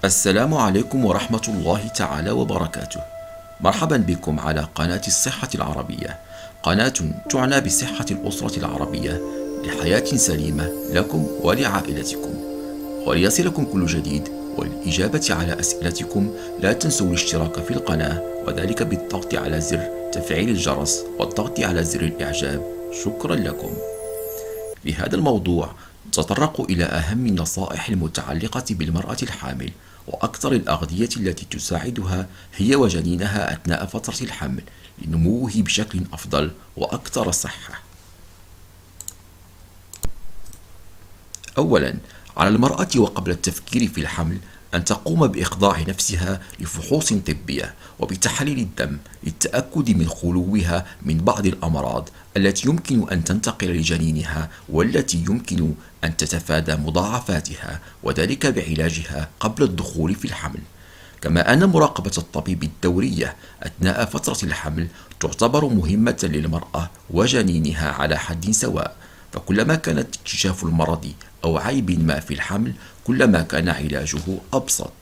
السلام عليكم ورحمة الله تعالى وبركاته. مرحبا بكم على قناة الصحة العربية، قناة تعنى بصحة الأسرة العربية لحياة سليمة لكم ولعائلتكم. وليصلكم كل جديد وللإجابة على أسئلتكم لا تنسوا الاشتراك في القناة، وذلك بالضغط على زر تفعيل الجرس والضغط على زر الإعجاب. شكرا لكم. في هذا الموضوع نتطرق إلى أهم النصائح المتعلقة بالمرأة الحامل، وأكثر الأغذية التي تساعدها هي وجنينها أثناء فترة الحمل لنموه بشكل أفضل وأكثر صحة. أولا، على المرأة وقبل التفكير في الحمل أن تقوم بإخضاع نفسها لفحوص طبية وبتحليل الدم للتأكد من خلوها من بعض الأمراض التي يمكن أن تنتقل لجنينها والتي يمكن أن تتفادى مضاعفاتها، وذلك بعلاجها قبل الدخول في الحمل. كما أن مراقبة الطبيب الدورية أثناء فترة الحمل تعتبر مهمة للمرأة وجنينها على حد سواء، فكلما كان اكتشاف المرض أو عيب ما في الحمل كلما كان علاجه أبسط.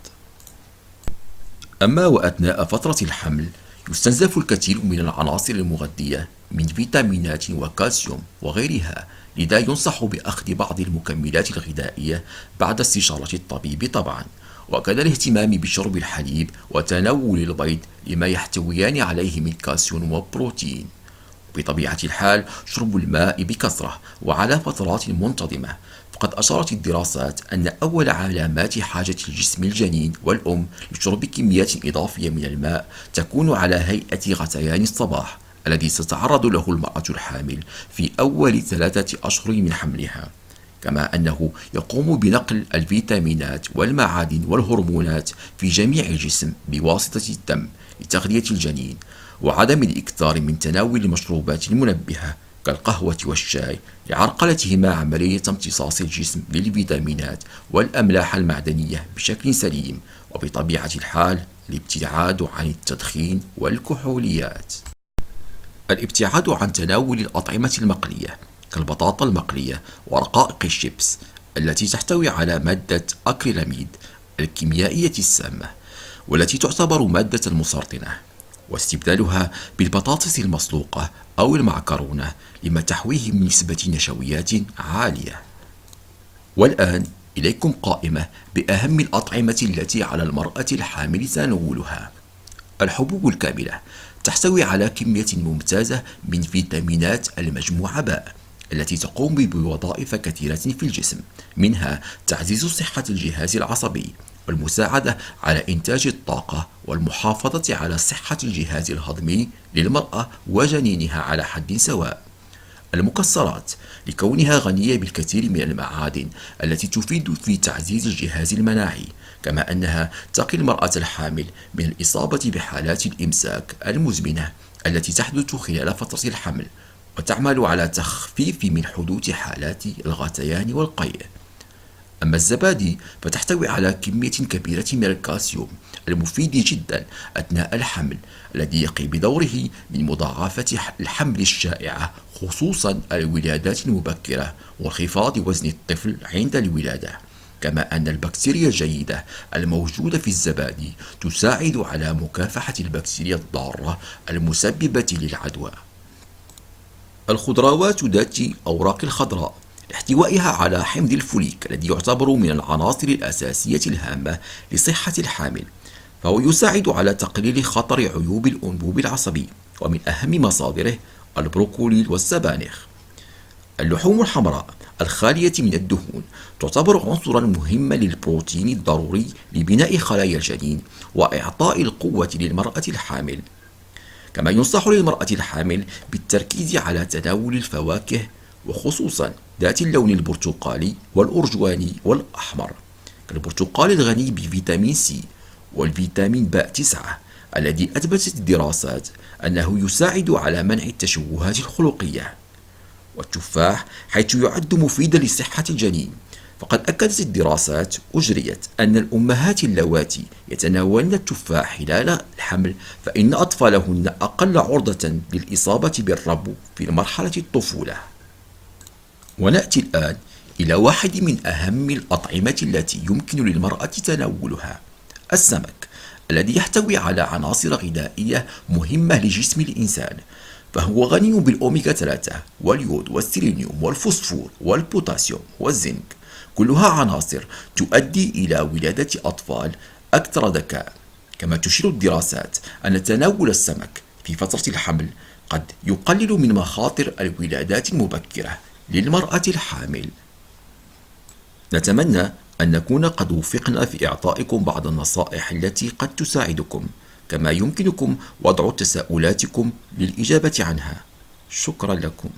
أما وأثناء فترة الحمل يستنزف الكثير من العناصر المغذية من فيتامينات وكالسيوم وغيرها، لذا ينصح بأخذ بعض المكملات الغذائية بعد استشارة الطبيب طبعا، وكذا الاهتمام بشرب الحليب وتناول البيض لما يحتويان عليه من كالسيوم وبروتين. بطبيعة الحال شرب الماء بكثرة وعلى فترات منتظمة، فقد أشارت الدراسات أن أول علامات حاجة الجسم الجنين والأم لشرب كميات إضافية من الماء تكون على هيئة غثيان الصباح الذي ستتعرض له المرأة الحامل في أول 3 أشهر من حملها، كما أنه يقوم بنقل الفيتامينات والمعادن والهرمونات في جميع الجسم بواسطة الدم لتغذية الجنين، وعدم الإكثار من تناول المشروبات المنبهة كالقهوة والشاي لعرقلتهما عملية امتصاص الجسم للفيتامينات والأملاح المعدنية بشكل سليم، وبطبيعة الحال الابتعاد عن التدخين والكحوليات. الابتعاد عن تناول الأطعمة المقلية كالبطاطا المقلية ورقائق الشيبس التي تحتوي على مادة أكريلاميد الكيميائية السامة والتي تعتبر مادة مسرطنة، واستبدالها بالبطاطس المسلوقة أو المعكرونة لما تحويه من نسبة نشويات عالية. والآن إليكم قائمة بأهم الأطعمة التي على المرأة الحامل تناولها. الحبوب الكاملة تحتوي على كمية ممتازة من فيتامينات المجموعة باء التي تقوم بوظائف كثيرة في الجسم، منها تعزيز صحة الجهاز العصبي والمساعدة على إنتاج الطاقة والمحافظة على صحة الجهاز الهضمي للمرأة وجنينها على حد سواء. المكسرات لكونها غنية بالكثير من المعادن التي تفيد في تعزيز الجهاز المناعي، كما أنها تقي المرأة الحامل من الإصابة بحالات الإمساك المزمنة التي تحدث خلال فترة الحمل، وتعمل على تخفيف من حدوث حالات الغثيان والقيء. أما الزبادي فتحتوي على كمية كبيرة من الكالسيوم المفيد جدا أثناء الحمل الذي يقي بدوره من مضاعفة الحمل الشائعة، خصوصا الولادات المبكرة وانخفاض وزن الطفل عند الولادة. كما أن البكتيريا الجيدة الموجودة في الزبادي تساعد على مكافحة البكتيريا الضارة المسببة للعدوى. الخضروات ذات الأوراق الخضراء لاحتوائها على حمض الفوليك الذي يعتبر من العناصر الأساسية الهامة لصحة الحامل، فهو يساعد على تقليل خطر عيوب الأنبوب العصبي، ومن أهم مصادره البروكولي والسبانخ. اللحوم الحمراء الخالية من الدهون تعتبر عنصرا مهما للبروتين الضروري لبناء خلايا الجنين وإعطاء القوة للمرأة الحامل. كما ينصح للمرأة الحامل بالتركيز على تناول الفواكه، وخصوصا ذات اللون البرتقالي والأرجواني والأحمر، كالبرتقال الغني بفيتامين سي والفيتامين ب9 الذي أثبتت الدراسات أنه يساعد على منع التشوهات الخلقية، والتفاح حيث يعد مفيدا لصحة الجنين، فقد أكدت الدراسات أجريت أن الأمهات اللواتي يتناولن التفاح خلال الحمل فإن أطفالهن أقل عرضة للإصابة بالربو في مرحلة الطفولة. ونأتي الآن إلى واحد من أهم الأطعمة التي يمكن للمرأة تناولها، السمك الذي يحتوي على عناصر غذائية مهمة لجسم الإنسان، فهو غني بالأوميغا 3 واليود والسيلينيوم والفوسفور والبوتاسيوم والزنك، كلها عناصر تؤدي إلى ولادة أطفال أكثر ذكاء. كما تشير الدراسات أن تناول السمك في فترة الحمل قد يقلل من مخاطر الولادات المبكرة للمرأة الحامل. نتمنى أن نكون قد وفقنا في إعطائكم بعض النصائح التي قد تساعدكم، كما يمكنكم وضع تساؤلاتكم للإجابة عنها. شكرا لكم.